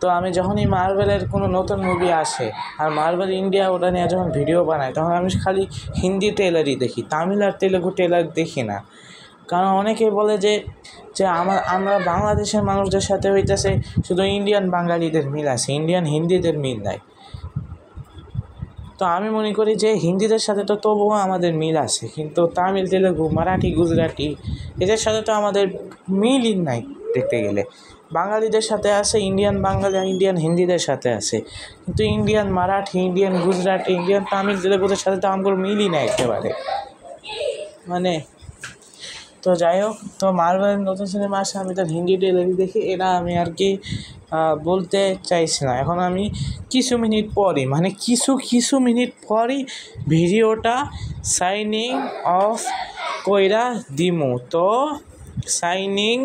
তো আমি যখনই মার্বেলের কোনো নতুন মুভি আসে আর মার্বেল ইন্ডিয়া ওটা নিয়ে যখন ভিডিও বানায় তখন আমি খালি হিন্দি ট্রেলারই দেখি, তামিল আর তেলেগু ট্রেলার দেখি না। কারণ অনেকেই বলে যে আমরা বাংলাদেশের মানুষদের সাথে হইতেছে শুধু ইন্ডিয়ান বাঙালিদের মিল আছে, ইন্ডিয়ান হিন্দিদের মিল নাই। তো আমি মনে করি যে হিন্দিদের সাথে তো তবুও আমাদের মিল আছে, কিন্তু তামিল তেলেগু মারাঠি গুজরাটি এদের সাথে তো আমাদের মিলই নাই। দেখতে গেলে বাঙালিদের সাথে আছে ইন্ডিয়ান বাঙালি, ইন্ডিয়ান হিন্দিদের সাথে আছে, কিন্তু Indian Marathi, Indian Gujarati, Indian Tamil তেলেগুদের সাথে তো আমার মিলই নাই একেবারে। মানে তো যাই হোক, তো মার্বেলের নতুন সিনেমা আসে আমি তার হিন্দি ট্রেলার দেখি, এটা আমি আর কি বলতে চাইছি না। এখন আমি কিছু মিনিট পরই ভিডিওটা সাইনিং অফ কইরা দিমু। তো সাইনিং